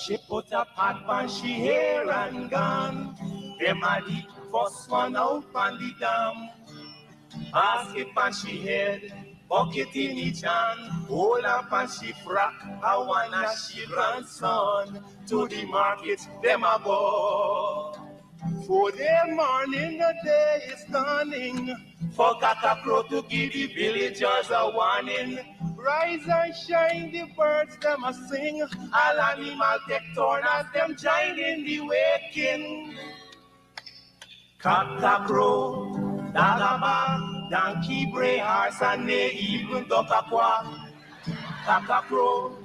She put a pot on she hair and gone. Them a the first one out on the dam. Basket on she head, bucket in each hand, hold up on she frack, I wanna she grandson. To the market, them a go. For the morning, the day is dawning. For cockacrow to give the villagers a warning. Rise and shine, the birds them a sing. All animal take turn as them join in the waking. Cockacrow, dagaba, donkey bray, horse and neigh, even duck a quack. Cockacrow,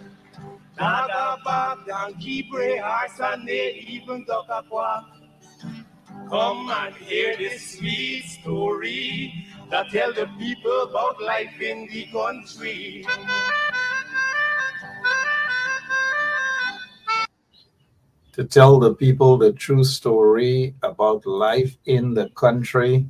dagaba, donkey bray, horse and neigh, even duck a quack. Come and hear this sweet story that tell the people about life in the country. To tell the people the true story about life in the country.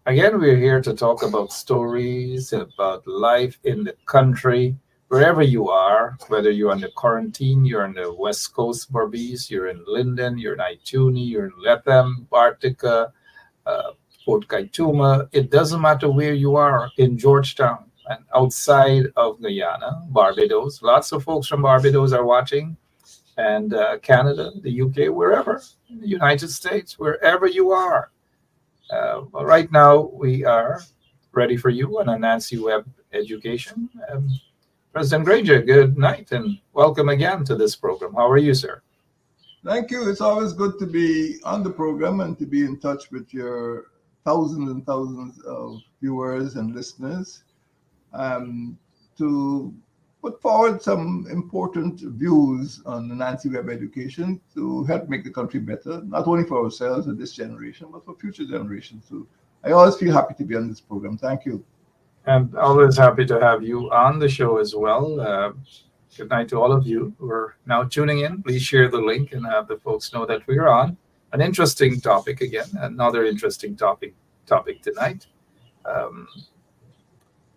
Again, we're here to talk about stories about life in the country, wherever you are, whether you're on the quarantine, you're on the West Coast, Barbies, you're in Linden, you're in Ituni, you're in Latham, Bartica, Port Kaituma. It doesn't matter where you are in Georgetown and outside of Guyana, Barbados. Lots of folks from Barbados are watching, and Canada, the UK, wherever, the United States, wherever you are. Well, right now, we are ready for you on Anansi Web Education. President Granger, good night and welcome again to this program. How are you, sir? Thank you. It's always good to be on the program and to be in touch with your thousands and thousands of viewers and listeners, to put forward some important views on Anansi Web Education to help make the country better, not only for ourselves and this generation, but for future generations too. I always feel happy to be on this program. Thank you. And always happy to have you on the show as well. Good night to all of you who are now tuning in. Please share the link and have the folks know that we are on. An interesting topic again, another interesting topic tonight.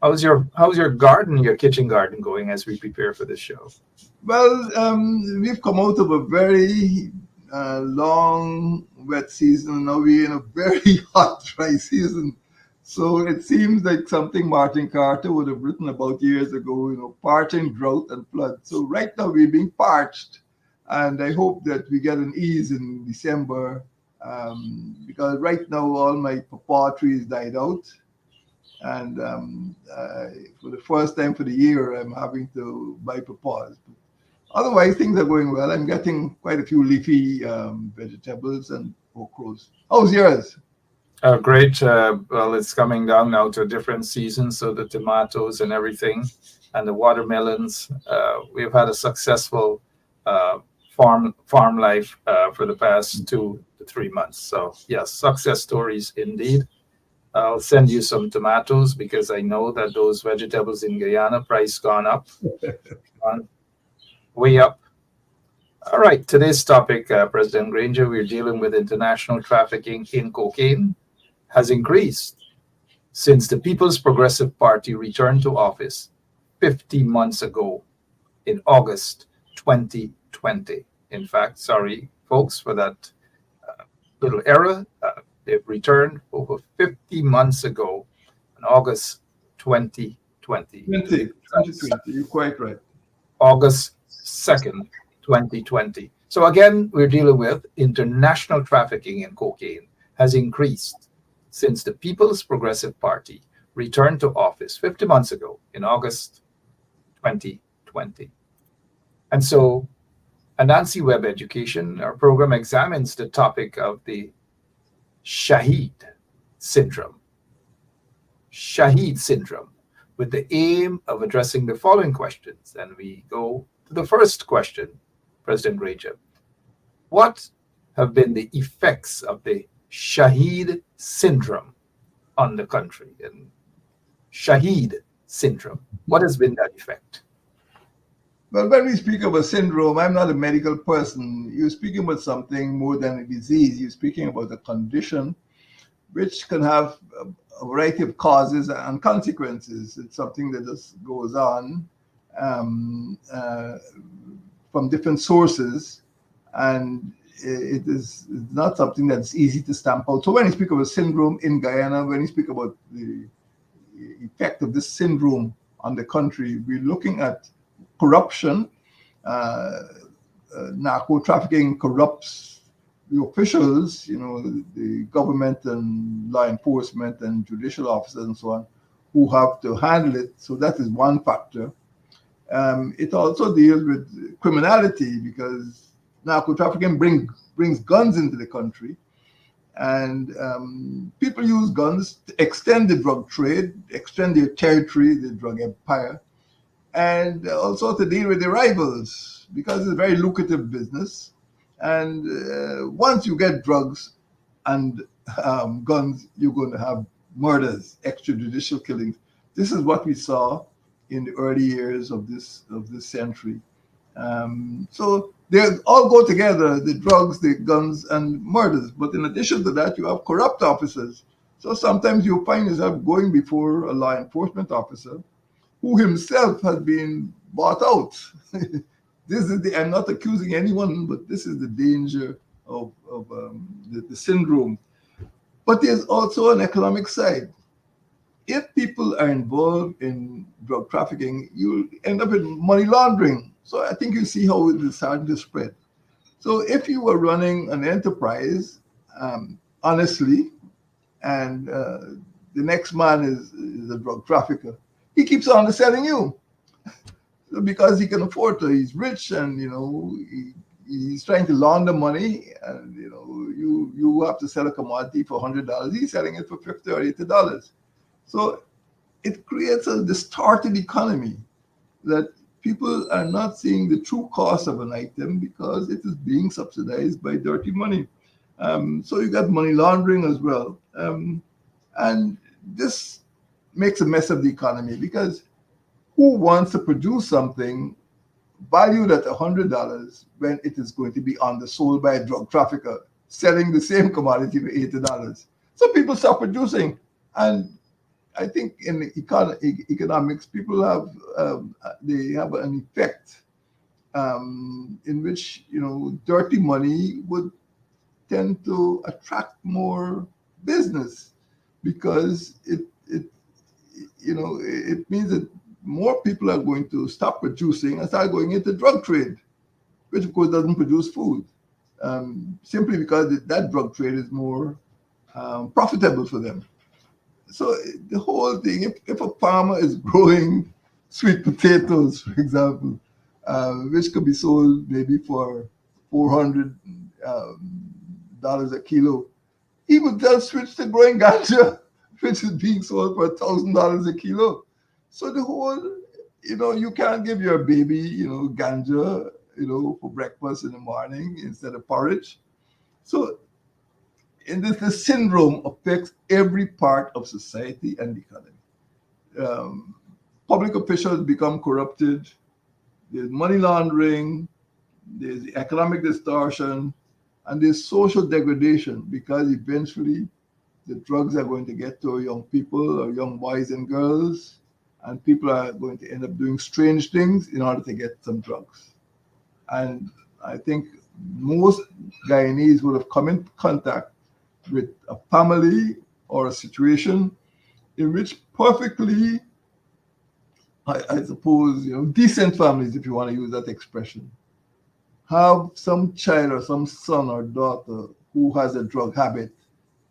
How's your garden, your kitchen garden going as we prepare for this show? Well, we've come out of a very long wet season. Now we're in a very hot dry season. So it seems like something Martin Carter would have written about years ago, parching, drought, and flood. So right now we're being parched. And I hope that we get an ease in December, because right now all my pawpaw trees died out. And for the first time for the year, I'm having to buy pawpaws. Otherwise, things are going well. I'm getting quite a few leafy vegetables and okras. How's yours? Great. Well, it's coming down now to a different season, so the tomatoes and everything, and the watermelons. We've had a successful farm life for the past 2 to 3 months. So yes, success stories indeed. I'll send you some tomatoes because I know that those vegetables in Guyana price gone up, way up. All right, today's topic, President Granger, we're dealing with international trafficking in cocaine has increased since the People's Progressive Party returned to office 50 months ago in August 2020. In fact, sorry, folks, for that little error. They've returned over 50 months ago in August 2020. 2020, you're quite right. August 2nd, 2020. So again, we're dealing with international trafficking in cocaine has increased since the People's Progressive Party returned to office 50 months ago in August 2020. And so Anansi Web Education, our program, examines the topic of the Shaheed syndrome. Shaheed syndrome, with the aim of addressing the following questions. And we go to the first question, President Granger. What have been the effects of the Shaheed syndrome on the country? And Shaheed syndrome, what has been that effect? Well, when we speak of a syndrome, I'm not a medical person. You're speaking about something more than a disease. You're speaking about a condition which can have a variety of causes and consequences. It's something that just goes on from different sources and it is not something that's easy to stamp out. So when you speak of a syndrome in Guyana, when you speak about the effect of this syndrome on the country, we're looking at corruption. Uh, Narco trafficking corrupts the officials, the government and law enforcement and judicial officers and so on, who have to handle it. So that is one factor. It also deals with criminality because narco trafficking brings guns into the country, and people use guns to extend the drug trade, extend their territory, the drug empire, and also to deal with the rivals because it's a very lucrative business. And once you get drugs and guns, you're going to have murders, extrajudicial killings. This is what we saw in the early years of this century. So they all go together: the drugs, the guns, and murders. But in addition to that, you have corrupt officers. So sometimes you find yourself going before a law enforcement officer who himself has been bought out. I'm not accusing anyone, but this is the danger of the syndrome. But there's also an economic side. If people are involved in drug trafficking, you end up in money laundering. So I think you see how it is starting to spread. So if you were running an enterprise honestly, and the next man is a drug trafficker, he keeps on selling you because he can afford to. He's rich, and he's trying to launder money, and you have to sell a commodity for $100. He's selling it for $50 or $80. So it creates a distorted economy that people are not seeing the true cost of an item because it is being subsidized by dirty money. So you got money laundering as well. And this makes a mess of the economy because who wants to produce something valued at $100 when it is going to be undersold by a drug trafficker selling the same commodity for $80? So people stop producing. And I think in economics, people they have an effect in which dirty money would tend to attract more business because it means that more people are going to stop producing and start going into drug trade, which of course doesn't produce food, simply because that drug trade is more profitable for them. So the whole thing, if a farmer is growing sweet potatoes, for example, which could be sold maybe for $400 a kilo, he would just switch to growing ganja, which is being sold for $1,000 a kilo. So the whole, you can't give your baby, ganja, for breakfast in the morning instead of porridge. So and this syndrome affects every part of society and the economy. Public officials become corrupted. There's money laundering. There's economic distortion, and there's social degradation because eventually the drugs are going to get to young people or young boys and girls, and people are going to end up doing strange things in order to get some drugs. And I think most Guyanese would have come in contact with a family or a situation in which perfectly, I suppose, decent families, if you want to use that expression, have some child or some son or daughter who has a drug habit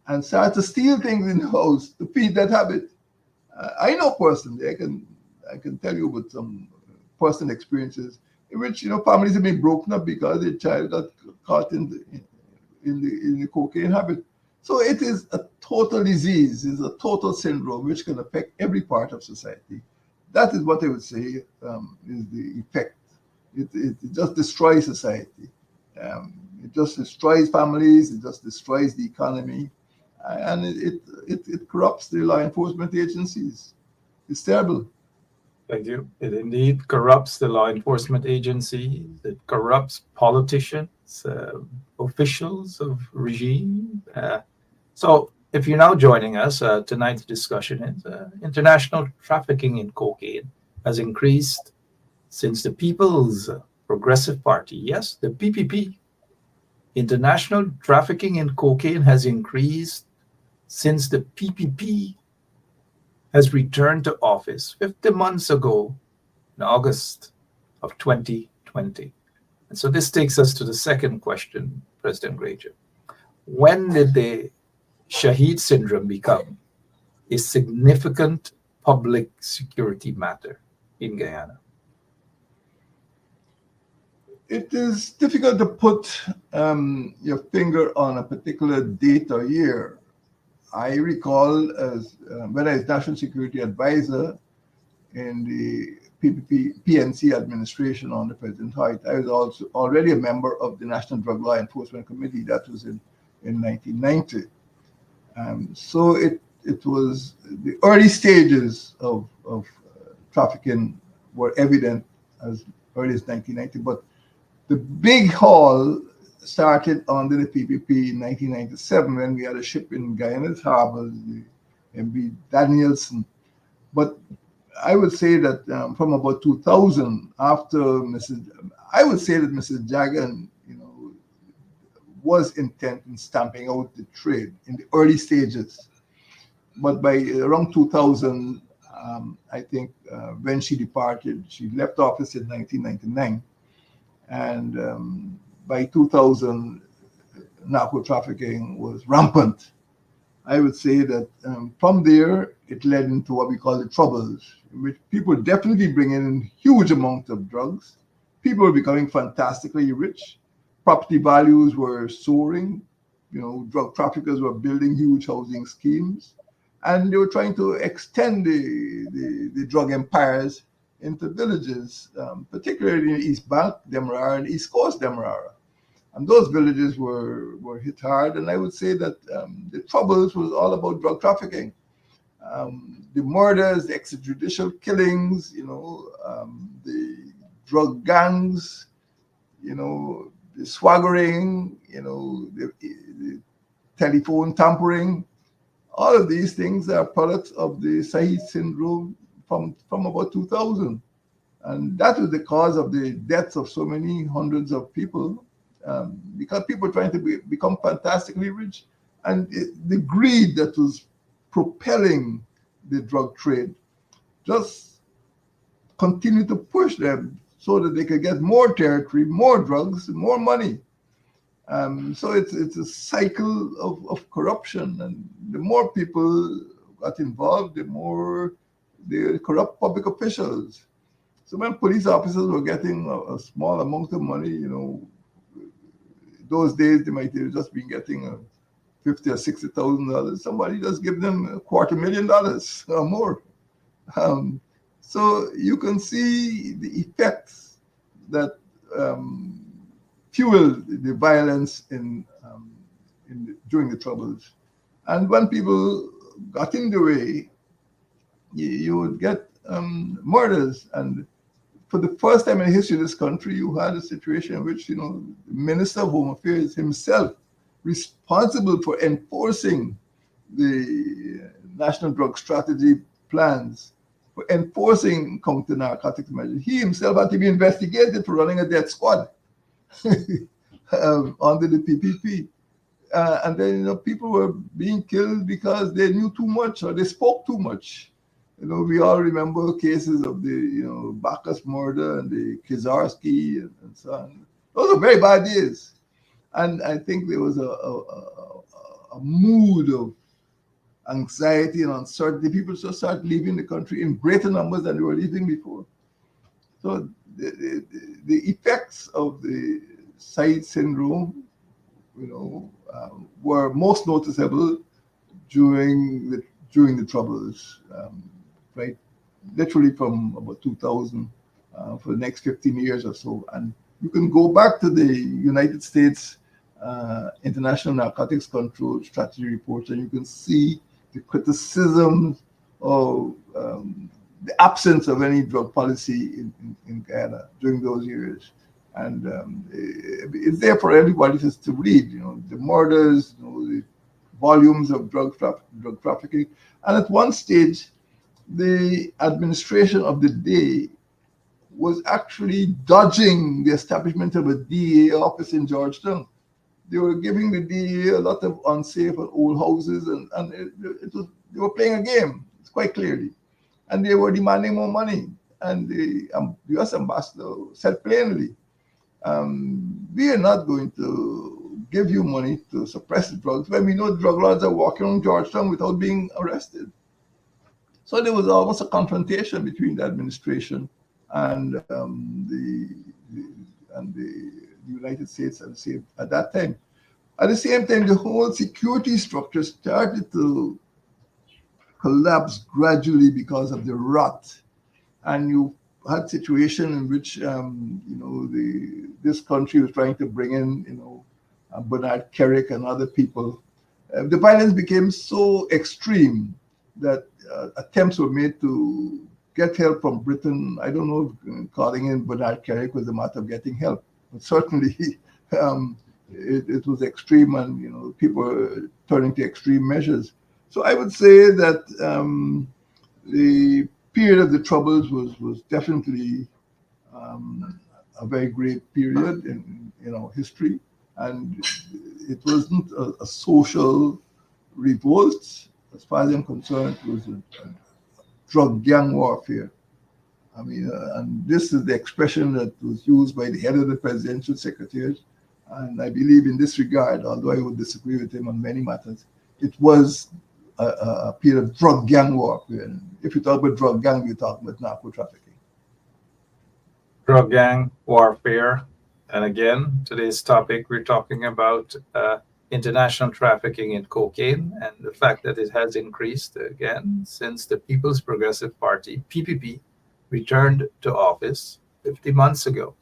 and start to steal things in the house to feed that habit. I know personally, I can tell you about some personal experiences in which families have been broken up because their child got caught in the cocaine habit. So it is a total disease, it's a total syndrome which can affect every part of society. That is what I would say is the effect. It just destroys society. It just destroys families. It just destroys the economy, and it corrupts the law enforcement agencies. It's terrible. Thank you. It indeed corrupts the law enforcement agency. It corrupts politicians, officials of regime. So, if you're now joining us, tonight's discussion is international trafficking in cocaine has increased since the People's Progressive Party, yes, the PPP, International trafficking in cocaine has increased since the PPP has returned to office 50 months ago in August of 2020. And so this takes us to the second question, President Granger. When did the Shaheed syndrome become a significant public security matter in Guyana? It is difficult to put your finger on a particular date or year. I recall as when I was National Security Advisor in the PNC administration under President Hoyt, I was also already a member of the National Drug Law Enforcement Committee. That was in 1990. So it was the early stages of trafficking were evident as early as 1990, but the big haul started under the PPP in 1997 when we had a ship in Guyana's harbor, the MV Danielson. But I would say that from about 2000, after I would say that Mrs. Jagan, was intent in stamping out the trade in the early stages. But by around 2000, I think when she departed, she left office in 1999. And by 2000, narco trafficking was rampant. I would say that from there, it led into what we call the troubles, in which people definitely bringing in huge amounts of drugs. People were becoming fantastically rich. Property values were soaring. Drug traffickers were building huge housing schemes. And they were trying to extend the drug empires into villages, particularly in East Bank, Demerara, and East Coast, Demerara. And those villages were hit hard. And I would say that the troubles was all about drug trafficking. The murders, the extrajudicial killings, the drug gangs, the swaggering, the telephone tampering. All of these things are products of the Shaheed syndrome from about 2000. And that was the cause of the deaths of so many hundreds of people, because people were trying to become fantastically rich. And the greed that was propelling the drug trade just continued to push them so that they could get more territory, more drugs, more money. So it's a cycle of corruption. And the more people got involved, the more they corrupt public officials. So when police officers were getting a small amount of money, those days they might have just been getting $50,000 or $60,000. Somebody just give them $250,000 or more. So you can see the effects that fuel the violence during the Troubles. And when people got in the way, you would get murders. And for the first time in the history of this country, you had a situation in which, the Minister of Home Affairs himself, responsible for enforcing the National Drug Strategy plans, for enforcing counter-narcotics measures, he himself had to be investigated for running a death squad under the PPP. And then, people were being killed because they knew too much or they spoke too much. We all remember cases of the, Bacchus murder and the Kizarski and so on. Those are very bad days. And I think there was a mood of anxiety and uncertainty. People just started leaving the country in greater numbers than they were leaving before. So the effects of the Shaheed syndrome, were most noticeable during the Troubles, right? Literally from about 2000 for the next 15 years or so. And you can go back to the United States International Narcotics Control Strategy reports, and you can see the criticism of the absence of any drug policy in Guyana during those years. And it's there for everybody to read, the murders, the volumes of drug trafficking. And at one stage, the administration of the day was actually dodging the establishment of a DEA office in Georgetown. they were giving the DEA a lot of unsafe and old houses, and they were playing a game, it's quite clearly. And they were demanding more money. And the US ambassador said plainly, we are not going to give you money to suppress the drugs when we know drug lords are walking on Georgetown without being arrested. So there was almost a confrontation between the administration and the United States at that time. At the same time, the whole security structure started to collapse gradually because of the rot, and you had situation in which this country was trying to bring in Bernard Kerik and other people. The violence became so extreme that attempts were made to get help from Britain. I don't know if calling in Bernard Kerik was a matter of getting help, but certainly it was extreme, and people were turning to extreme measures. So I would say that the period of the Troubles was definitely a very great period in our history, and it wasn't a social revolt. As far as I'm concerned, it was a drug gang warfare. I mean, and this is the expression that was used by the head of the presidential secretariat. And I believe in this regard, although I would disagree with him on many matters, it was a period of drug gang warfare. And if you talk about drug gang, you're talking about narco trafficking. Drug gang warfare. And again, today's topic, we're talking about international trafficking in cocaine and the fact that it has increased again since the People's Progressive Party, PPP, returned to office 50 months ago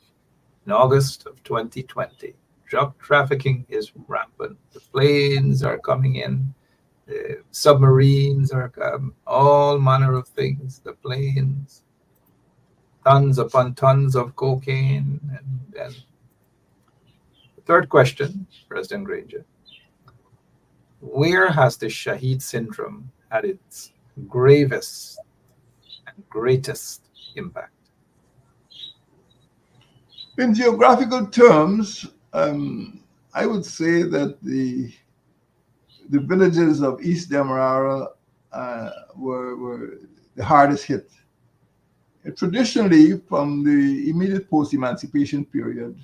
in August of 2020. Drug trafficking is rampant. The planes are coming in, the submarines are all manner of things, the planes, tons upon tons of cocaine. And the third question, President Granger, where has the Shaheed syndrome had its gravest and greatest impact? In geographical terms, I would say that the villages of East Demerara were the hardest hit. Traditionally, from the immediate post-emancipation period,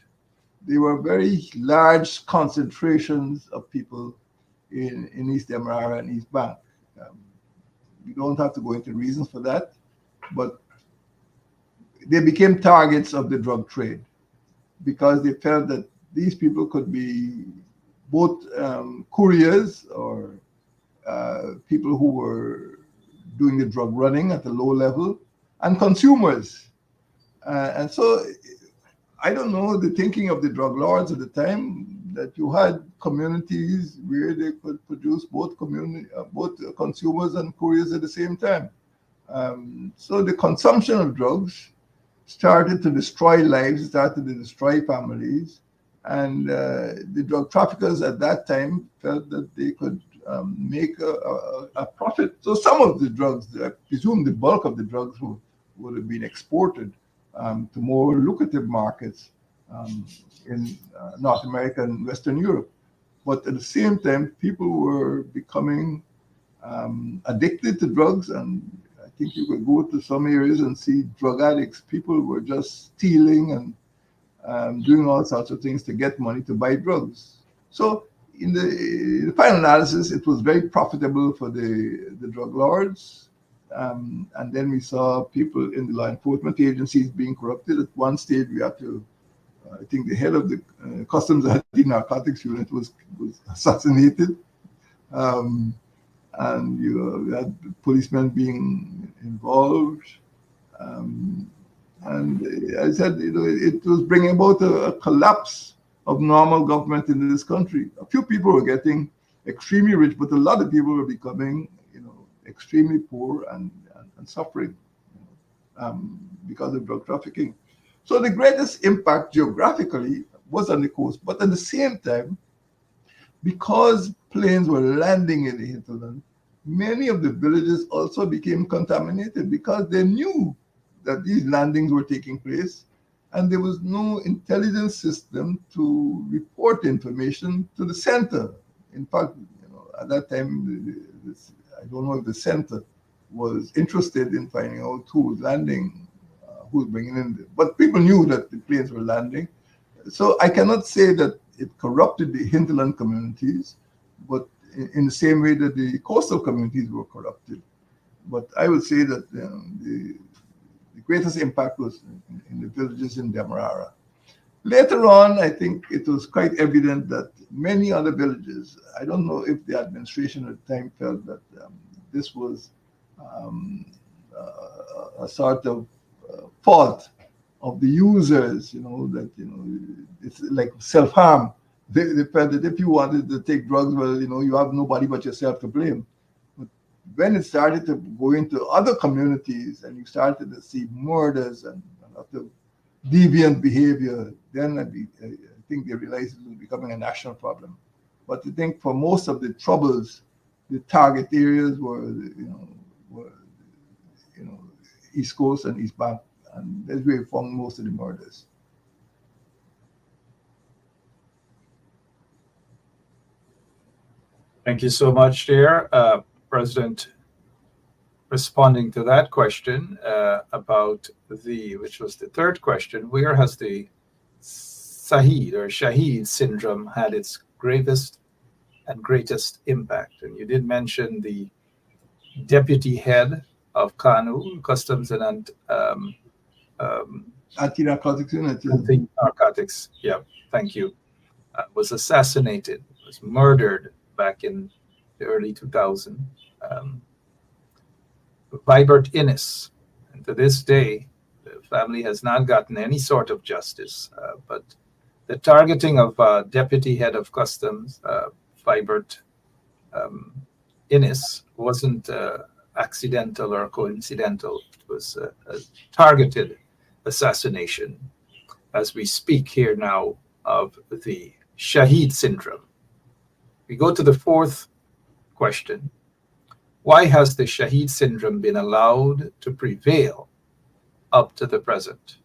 there were very large concentrations of people in East Demerara and East Bank. You don't have to go into reasons for that, but they became targets of the drug trade because they felt that these people could be both couriers or people who were doing the drug running at a low level and consumers. And so I don't know the thinking of the drug lords at the time that you had communities where they could produce both consumers and couriers at the same time. So the consumption of drugs started to destroy lives, started to destroy families, and the drug traffickers at that time felt that they could make a profit. So some of the drugs, I presume the bulk of the drugs would have been exported to more lucrative markets in North America and Western Europe. But at the same time, people were becoming addicted to drugs, and I think you could go to some areas and see drug addicts. People were just stealing and doing all sorts of things to get money to buy drugs. So in the final analysis, it was very profitable for the drug lords. And then we saw people in the law enforcement agencies being corrupted. At one stage, we had to, I think the head of the Customs and Narcotics Unit was assassinated. And you had policemen being involved. And I said, it was bringing about a collapse of normal government in this country. A few people were getting extremely rich, but a lot of people were becoming, extremely poor and suffering because of drug trafficking. So the greatest impact geographically was on the coast, but at the same time, because planes were landing in the hinterland, many of the villages also became contaminated because they knew that these landings were taking place, and there was no intelligence system to report information to the center. In fact, at that time, I don't know if the center was interested in finding out who was landing, who was bringing in, but people knew that the planes were landing. So I cannot say that it corrupted the hinterland communities, but in the same way that the coastal communities were corrupted. But I would say that the greatest impact was in the villages in Demerara. Later on, I think it was quite evident that many other villages, I don't know if the administration at the time felt that this was um, a sort of fault of the users, that, it's like self-harm. They felt that if you wanted to take drugs, well, you have nobody but yourself to blame. But when it started to go into other communities and you started to see murders and a lot of deviant behavior, then I think they realized it was becoming a national problem. But I think for most of the troubles, the target areas were East Coast and East Bank, and that's where we found most of the murders. Thank you so much, there, President. Responding to that question about which was the third question, where has the Shaheed syndrome had its gravest and greatest impact? And you did mention the deputy head of KANU, Customs and Anti-narcotics unit. Anti-narcotics, yeah, thank you, was assassinated, was murdered back in the early 2000s. Vibert Innes, and to this day, the family has not gotten any sort of justice. But the targeting of Deputy Head of Customs, Vibert Innes, wasn't accidental or coincidental. It was a targeted assassination, as we speak here now, of the Shaheed syndrome. We go to the fourth question. Why has the Shaheed syndrome been allowed to prevail up to the present?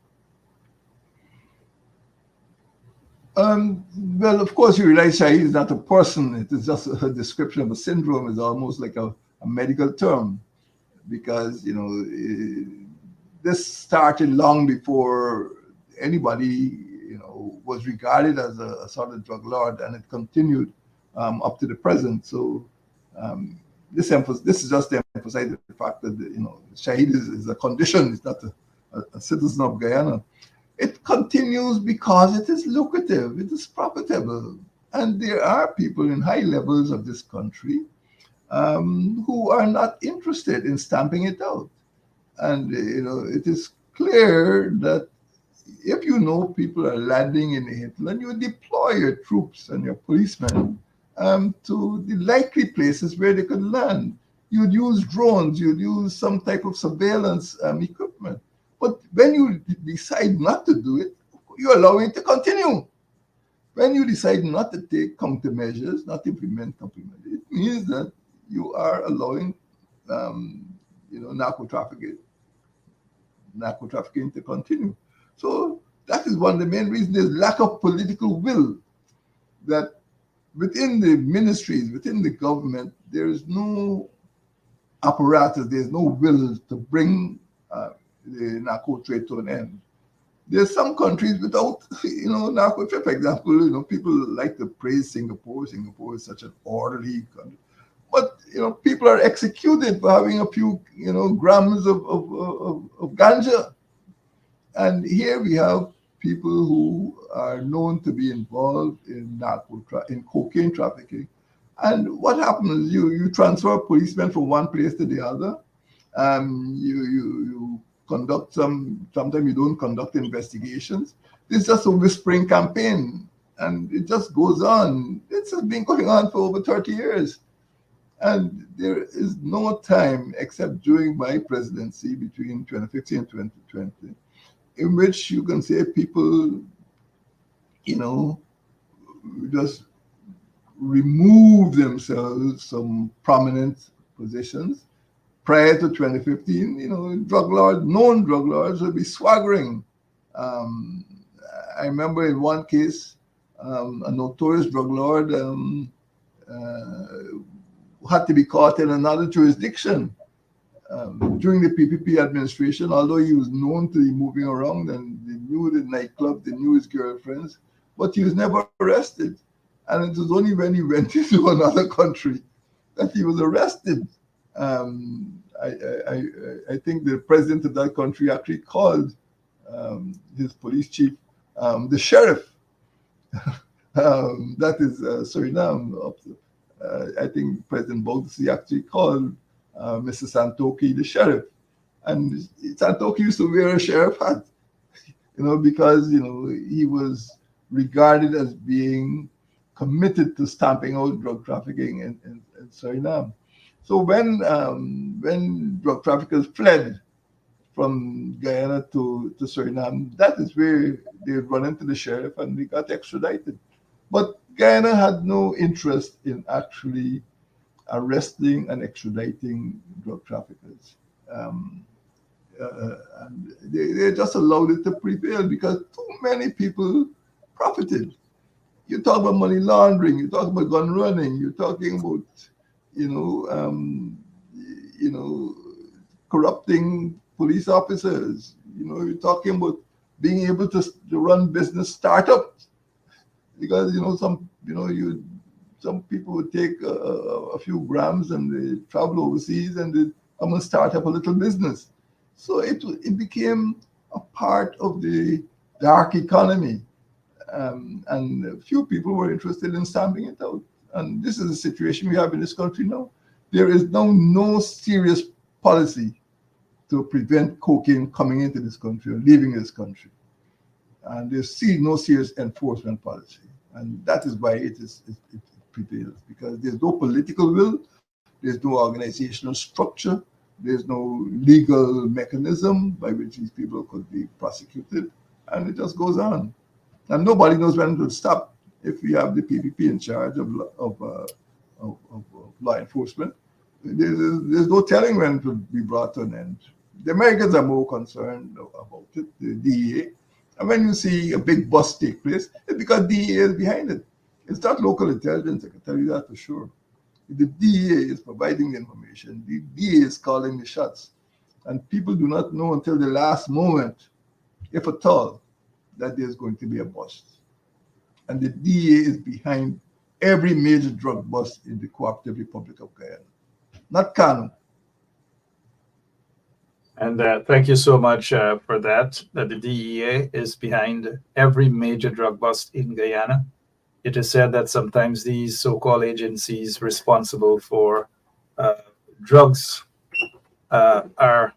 Well, of course, you realize Shaheed is not a person. It is just a description of a syndrome. It's almost like a medical term, because, this started long before anybody, was regarded as a sort of drug lord, and it continued up to the present. So this is just to emphasize the fact that Shaheed is a condition. It's not a citizen of Guyana. It continues because it is lucrative, it is profitable, and there are people in high levels of this country who are not interested in stamping it out. And it is clear that if people are landing in the hinterland, you deploy your troops and your policemen to the likely places where they could land. You'd use drones, you'd use some type of surveillance equipment. But when you decide not to do it, you're allowing it to continue. When you decide not to take countermeasures, not implement countermeasures, it means that you are allowing, narco trafficking to continue. So that is one of the main reasons. There's lack of political will, that within the ministries, within the government, there is no apparatus, there's no will to bring the narco trade to an end. There's some countries without, narco trade. For example, people like to praise Singapore. Singapore is such an orderly country. But, people are executed for having a few, grams of ganja. And here we have people who are known to be involved in cocaine trafficking. And what happens is you transfer policemen from one place to the other. You conduct sometimes you don't conduct investigations. It's just a whispering campaign, and it just goes on. It's been going on for over 30 years. And there is no time, except during my presidency between 2015 and 2020, in which you can say people, just remove themselves from prominent positions. Prior to 2015, known drug lords would be swaggering Um, I remember in one case, a notorious drug lord had to be caught in another jurisdiction during the PPP administration, although he was known to be moving around and they knew the nightclub, they knew his girlfriends, but he was never arrested. And it was only when he went into another country that he was arrested. I think the president of that country actually called his police chief the sheriff. That is Suriname. I think President Bogsi actually called Mr. Santoki the sheriff. And Santoki used to wear a sheriff hat, because, he was regarded as being committed to stamping out drug trafficking in Suriname. So when drug traffickers fled from Guyana to Suriname, that is where they run into the sheriff and they got extradited. But Guyana had no interest in actually arresting and extraditing drug traffickers. And they just allowed it to prevail because too many people profited. You talk about money laundering, you talk about gun running, you're talking about, you know, um, you know, corrupting police officers. You're talking about being able to run business startups because some people would take a few grams and they travel overseas and they come and start up a little business. So it became a part of the dark economy, and few people were interested in stamping it out. And this is the situation we have in this country now. There is now no serious policy to prevent cocaine coming into this country or leaving this country. And there's no serious enforcement policy. And that is why it prevails, because there's no political will, there's no organizational structure, there's no legal mechanism by which these people could be prosecuted, and it just goes on. And nobody knows when it will stop if we have the PPP in charge of law enforcement. There's no telling when it will be brought to an end. The Americans are more concerned about it, the DEA. And when you see a big bust take place, it's because DEA is behind it. It's not local intelligence, I can tell you that for sure. The DEA is providing the information. The DEA is calling the shots. And people do not know until the last moment, if at all, that there's going to be a bust. And the DEA is behind every major drug bust in the Cooperative Republic of Guyana, not Kano. And thank you so much for that the DEA is behind every major drug bust in Guyana. It is said that sometimes these so-called agencies responsible for drugs are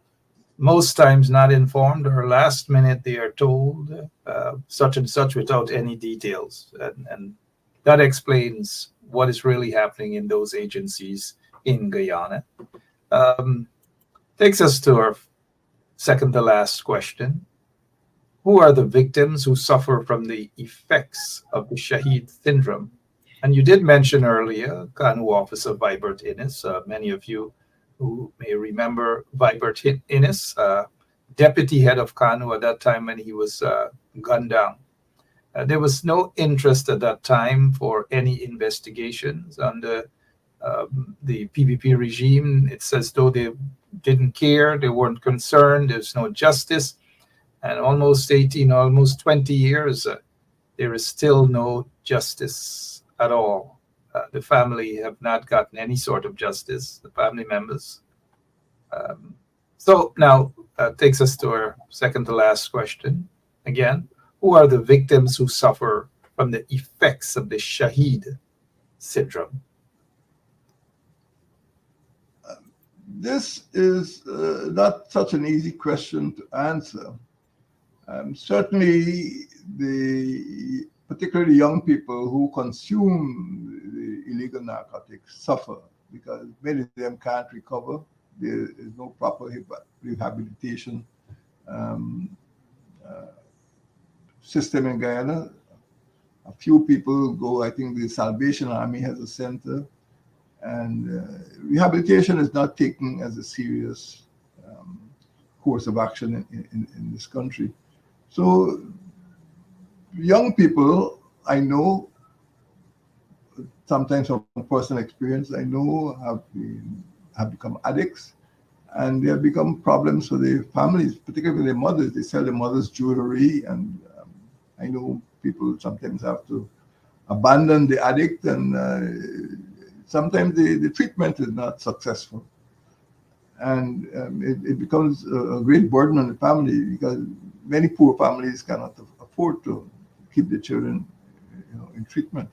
most times not informed, or last minute they are told such and such without any details. And that explains what is really happening in those agencies in Guyana. Takes us to our second to last question. Who are the victims who suffer from the effects of the Shaheed syndrome? And you did mention earlier Kanu officer Vibert Innes. Many of you who may remember Vibert Innes, deputy head of Kanu at that time when he was gunned down. There was no interest at that time for any investigations under the PPP regime. It's as though they didn't care, they weren't concerned, there's no justice. And almost 20 years, there is still no justice at all. The family have not gotten any sort of justice, the family members. So now takes us to our second to last question. Again, who are the victims who suffer from the effects of the Shaheed syndrome? This is not such an easy question to answer. Certainly, particularly young people who consume the illegal narcotics suffer because many of them can't recover. There is no proper rehabilitation system in Guyana. A few people go, I think the Salvation Army has a center, and rehabilitation is not taken as a serious course of action in this country. So young people, I know, sometimes from personal experience, I know have become addicts, and they have become problems for their families, particularly their mothers. They sell their mothers jewelry, and I know people sometimes have to abandon the addict, and sometimes the treatment is not successful, and it becomes a great burden on the family because many poor families cannot afford to keep their children, in treatment.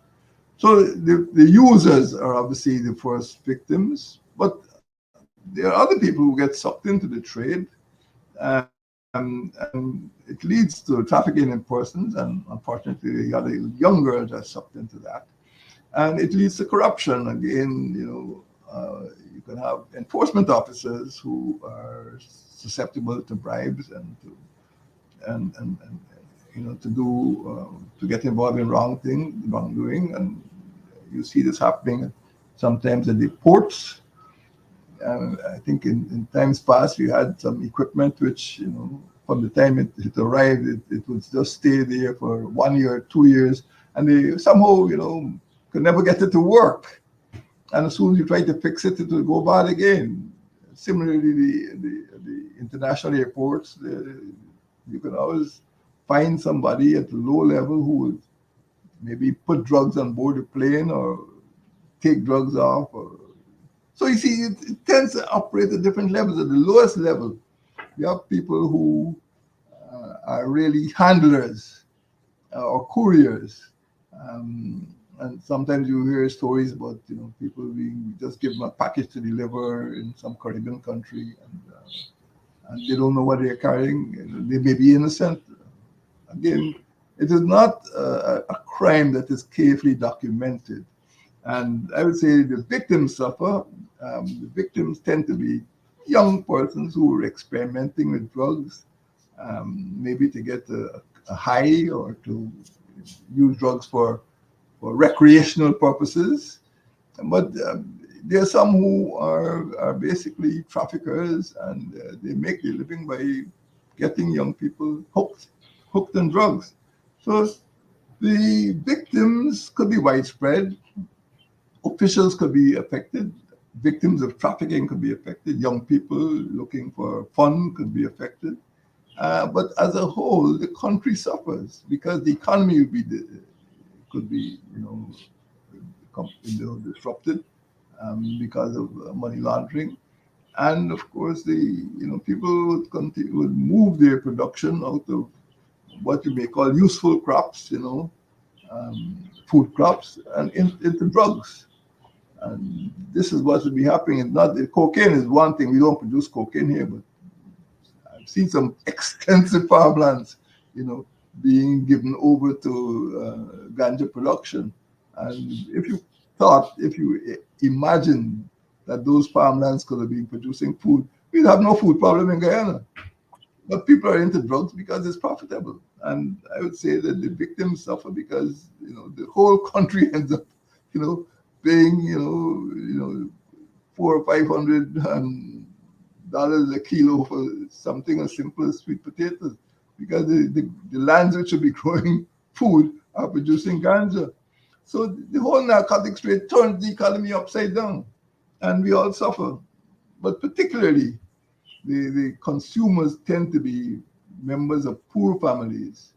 So the users are obviously the first victims, but there are other people who get sucked into the trade, and it leads to trafficking in persons, and unfortunately, the other young girls are sucked into that, and it leads to corruption. Again, you can have enforcement officers who are susceptible to bribes and to and to do to get involved in wrongdoing, and you see this happening sometimes at the ports. I think in times past we had some equipment which, from the time it arrived, it would just stay there for 1 year, 2 years, and they somehow, could never get it to work. And as soon as you try to fix it, it will go bad again. Similarly, the international airports, you can always find somebody at the low level who would maybe put drugs on board the plane or take drugs off. So you see, it tends to operate at different levels. At the lowest level, you have people who are really handlers or couriers. And sometimes you hear stories about people being just give them a package to deliver in some Caribbean country, and they don't know what they're carrying. They may be innocent. Again, it is not a crime that is carefully documented. And I would say the victims suffer. The victims tend to be young persons who are experimenting with drugs, maybe to get a high or to use drugs for recreational purposes. But there are some who are basically traffickers, and they make their living by getting young people hooked on drugs. So the victims could be widespread. Officials could be affected. Victims of trafficking could be affected. Young people looking for fun could be affected. But as a whole, the country suffers because the economy could be, disrupted because of money laundering, and of course, people would move their production out of what you may call useful crops, food crops, and into drugs. And this is what would be happening. It's not cocaine is one thing. We don't produce cocaine here, but I've seen some extensive farmlands, being given over to ganja production. And if you imagine that those farmlands could have been producing food, we'd have no food problem in Guyana. But people are into drugs because it's profitable. And I would say that the victims suffer because, the whole country ends up, paying, four or $500 a kilo for something as simple as sweet potatoes, because the lands which should be growing food are producing ganja. So the whole narcotics trade turns the economy upside down, and we all suffer. But particularly, the consumers tend to be members of poor families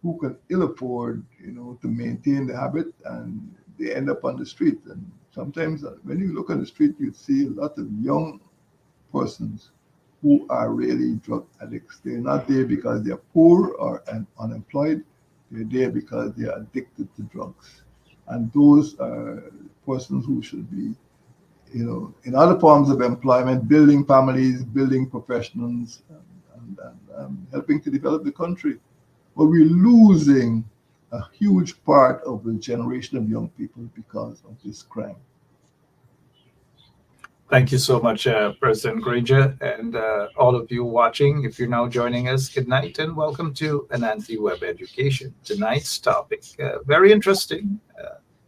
who can ill afford, to maintain the habit, and they end up on the street. And sometimes when you look on the street, you see a lot of young persons who are really drug addicts. They're not there because they're poor or unemployed. They're there because they are addicted to drugs. And those are persons who should be, in other forms of employment, building families, building professions, and helping to develop the country. But we're losing a huge part of the generation of young people because of this crime. Thank you so much, President Granger, and all of you watching. If you're now joining us, good night and welcome to Anansi Web Education. Tonight's topic, very interesting,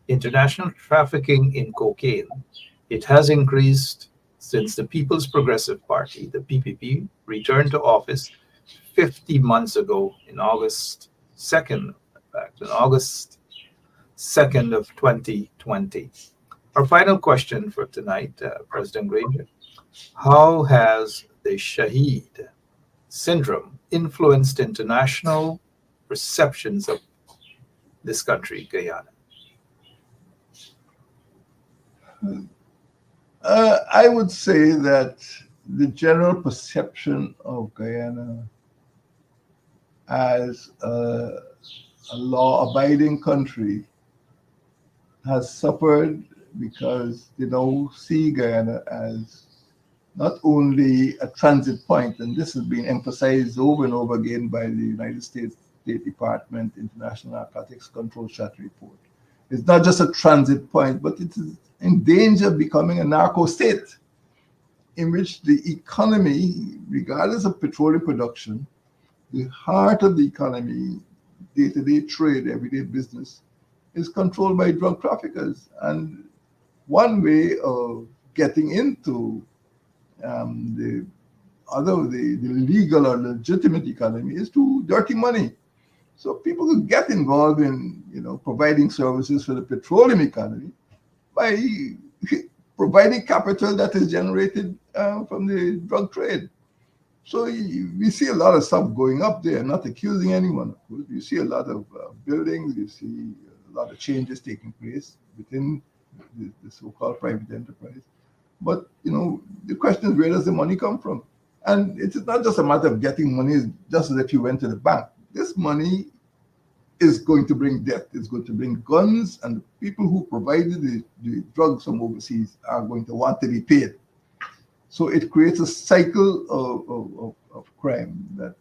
international trafficking in cocaine. It has increased since the People's Progressive Party, the PPP, returned to office 50 months ago in August 2nd, in fact, in August 2nd of 2020. Our final question for tonight, President Granger. How has the Shaheed syndrome influenced international perceptions of this country, Guyana? I would say that the general perception of Guyana as a law-abiding country has suffered because they now see Guyana as not only a transit point, and this has been emphasized over and over again by the United States State Department International Narcotics Control Strategy Report. It's not just a transit point, but it is in danger of becoming a narco state in which the economy, regardless of petroleum production, the heart of the economy, day-to-day trade, everyday business, is controlled by drug traffickers. And one way of getting into the the legal or legitimate economy is through dirty money. So people who get involved in providing services for the petroleum economy by providing capital that is generated from the drug trade. So we see a lot of stuff going up there, not accusing anyone, of course. You see a lot of buildings, you see a lot of changes taking place within the so-called private enterprise. But, the question is, where does the money come from? And it's not just a matter of getting money, just as if you went to the bank. This money is going to bring debt, it's going to bring guns, and the people who provided the drugs from overseas are going to want to be paid. So it creates a cycle of crime that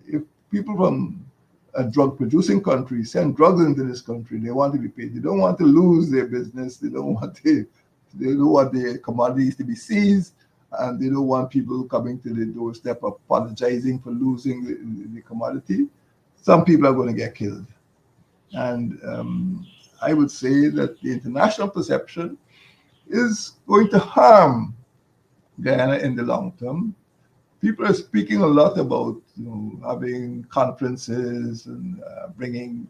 if people from a drug-producing country send drugs into this country, they want to be paid. They don't want to lose their business. They don't want their commodities to be seized, and they don't want people coming to the doorstep apologizing for losing the commodity. Some people are going to get killed. And I would say that the international perception is going to harm Guyana in the long term. People are speaking a lot about having conferences and bringing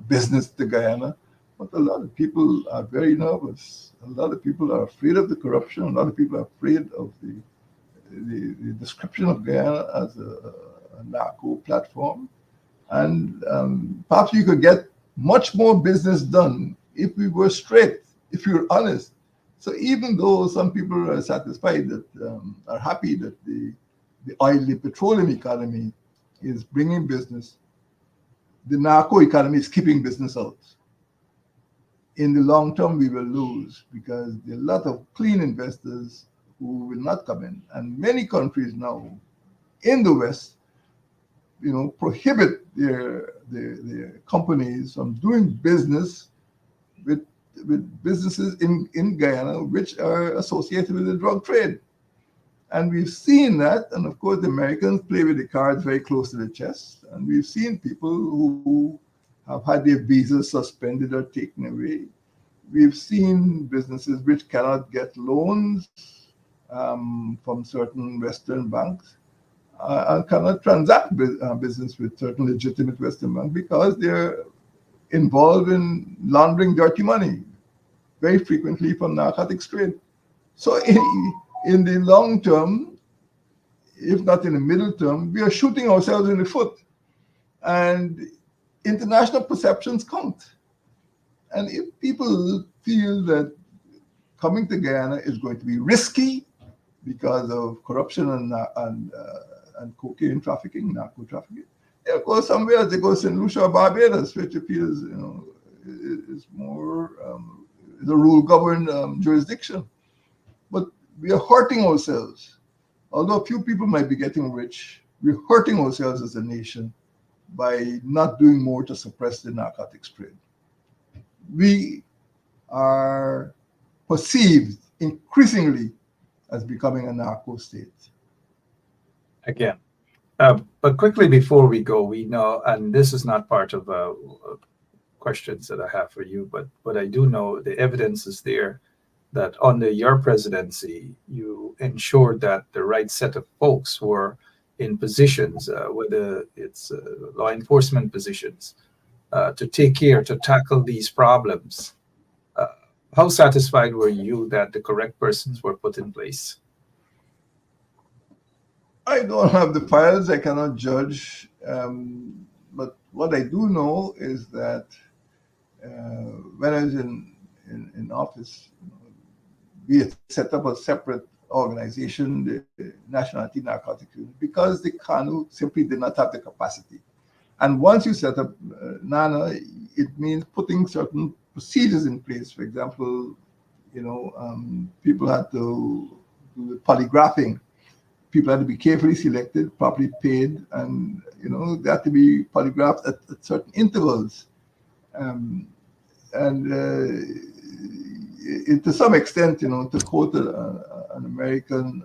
business to Guyana, but a lot of people are very nervous. A lot of people are afraid of the corruption. A lot of people are afraid of the description of Guyana as a narco platform. And perhaps you could get much more business done if we were straight, if we were honest. So even though some people are satisfied that are happy that the oily petroleum economy is bringing business, the narco economy is keeping business out. In the long term, we will lose because there are a lot of clean investors who will not come in. And many countries now in the West, prohibit their companies from doing business with businesses in Guyana which are associated with the drug trade. And we've seen that, and of course the Americans play with the cards very close to the chest, and we've seen people who have had their visas suspended or taken away. We've seen businesses which cannot get loans from certain Western banks and cannot transact business with certain legitimate Western banks because they're involved in laundering dirty money, very frequently from narcotics trade. So in the long term, if not in the middle term, we are shooting ourselves in the foot. And international perceptions count. And if people feel that coming to Guyana is going to be risky because of corruption and cocaine trafficking, narco trafficking, they'll go somewhere else. They go to St. Lucia or Barbados, which appears, is more is a rule-governed jurisdiction. But we are hurting ourselves. Although a few people might be getting rich, we're hurting ourselves as a nation by not doing more to suppress the narcotics trade. We are perceived increasingly as becoming a narco state. Again. But quickly before we go, we know, and this is not part of questions that I have for you, but I do know the evidence is there that under your presidency, you ensured that the right set of folks were in positions, whether it's law enforcement positions, to take care, to tackle these problems. Uh, how satisfied were you that the correct persons were put in place? I don't have the files, I cannot judge. But what I do know is that when I was in office, we had set up a separate organization, the National Anti-Narcotics Unit, because the KANU simply did not have the capacity. And once you set up NANA, it means putting certain procedures in place. For example, people had to do the polygraphing. People had to be carefully selected, properly paid, and they had to be polygraphed at certain intervals. Um, and to some extent, to quote an American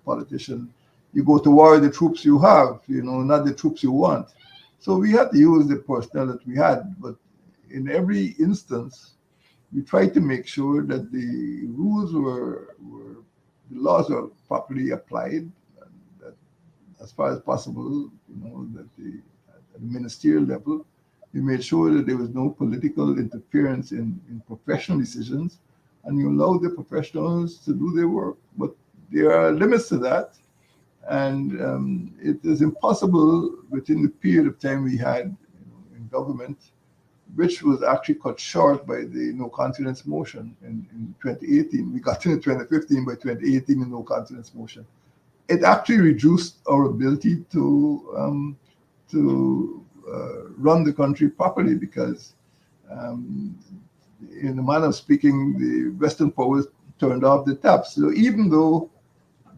politician, you go to war with the troops you have, not the troops you want. So we had to use the personnel that we had, but in every instance, we tried to make sure that the rules the laws were properly applied, and that as far as possible, that at the ministerial level, we made sure that there was no political interference in professional decisions, and you allow the professionals to do their work. But there are limits to that, and it is impossible within the period of time we had in government, which was actually cut short by the no confidence motion in 2018. We got into 2015, by 2018, the no confidence motion. It actually reduced our ability to run the country properly because, in the manner of speaking, the Western powers turned off the taps. So even though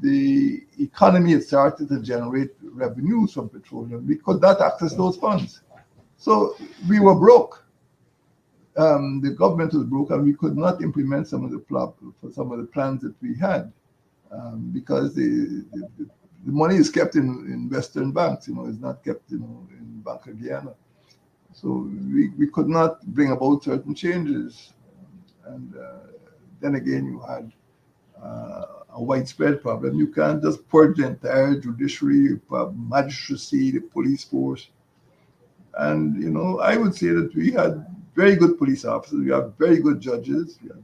the economy had started to generate revenues from petroleum, we could not access those funds. So we were broke. The government was broke, and we could not implement some of the plans that we had because the money is kept in Western banks. It's not kept in Bank of Guyana. So we could not bring about certain changes, and then again you had a widespread problem. You can't just purge the entire judiciary, magistracy, the police force. And, I would say that we had very good police officers, we have very good judges, we have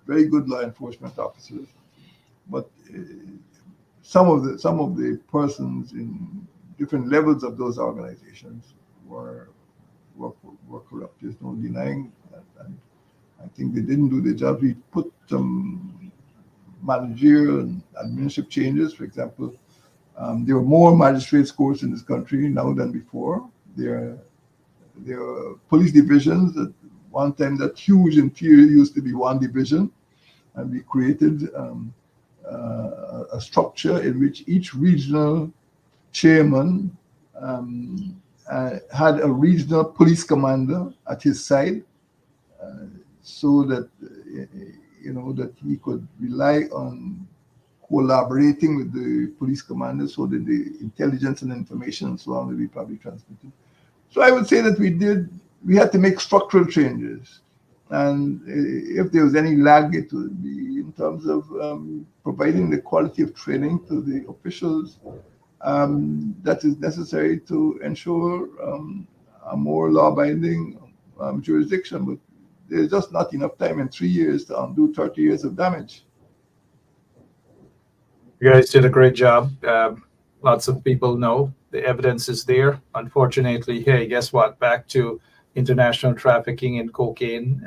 very good law enforcement officers. But some of the persons in different levels of those organizations were corrupt. There's no denying that. And I think they didn't do their job. We put some managerial and administrative changes. For example, there were more magistrates courts in this country now than before. There are police divisions. At one time, that huge interior used to be one division, and we created a structure in which each regional chairman had a regional police commander at his side, so that that he could rely on collaborating with the police commander, so that the intelligence and information and so on will be probably transmitted. So I would say that we had to make structural changes. And if there was any lag, it would be in terms of providing the quality of training to the officials that is necessary to ensure a more law-abiding jurisdiction. But there's just not enough time in 3 years to undo 30 years of damage. You guys did a great job. Lots of people know the evidence is there. Unfortunately, hey, guess what? Back to international trafficking in cocaine.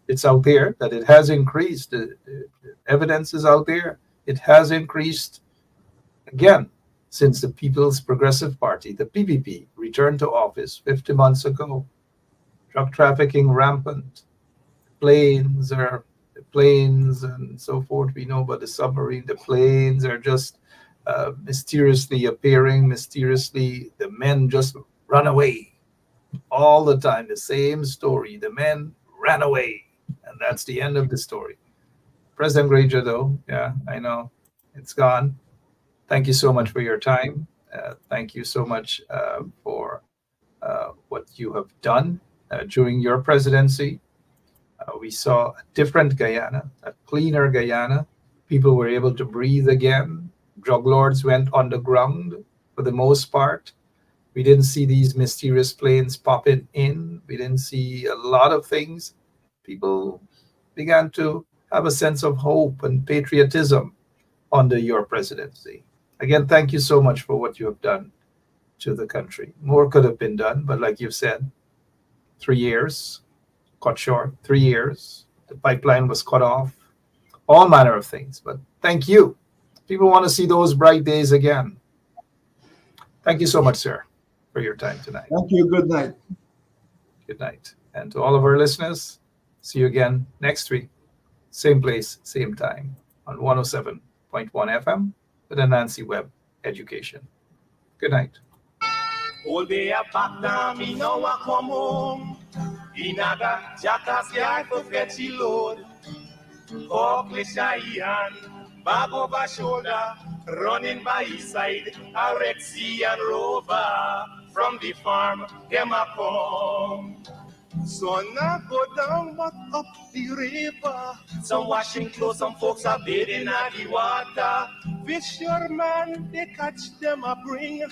It's out there that it has increased. The evidence is out there. It has increased again since the People's Progressive Party, the PPP, returned to office 50 months ago. Drug trafficking rampant. Planes and so forth. We know about the submarine. The planes are just mysteriously appearing. Mysteriously, the men just run away all the time. The same story. The men ran away, and that's the end of the story. President Granger, though, yeah, I know it's gone. Thank you so much for your time. Thank you so much for what you have done during your presidency. We saw a different Guyana, a cleaner Guyana. People were able to breathe again. Drug lords went underground for the most part. We didn't see these mysterious planes popping in. We didn't see a lot of things. People began to have a sense of hope and patriotism under your presidency. Again, thank you so much for what you have done to the country. More could have been done, but like you've said, 3 years cut short, 3 years. The pipeline was cut off, all manner of things. But thank you. People want to see those bright days again. Thank you so much, sir, for your time tonight. Thank you. Good night. Good night. And to all of our listeners, see you again next week. Same place, same time on 107.1 FM with Anansi Web Education. Good night. All day I back down, me now I come home. Inaga, jackass, yeah, I forget you, Lord. Cockle Shaheed, bag over shoulder, running by his side, a Rexy and Rover. From the farm, them a come. So now go down, but up the river. Some washing clothes, some folks are bathing at the water. Fisherman, they catch them a bring.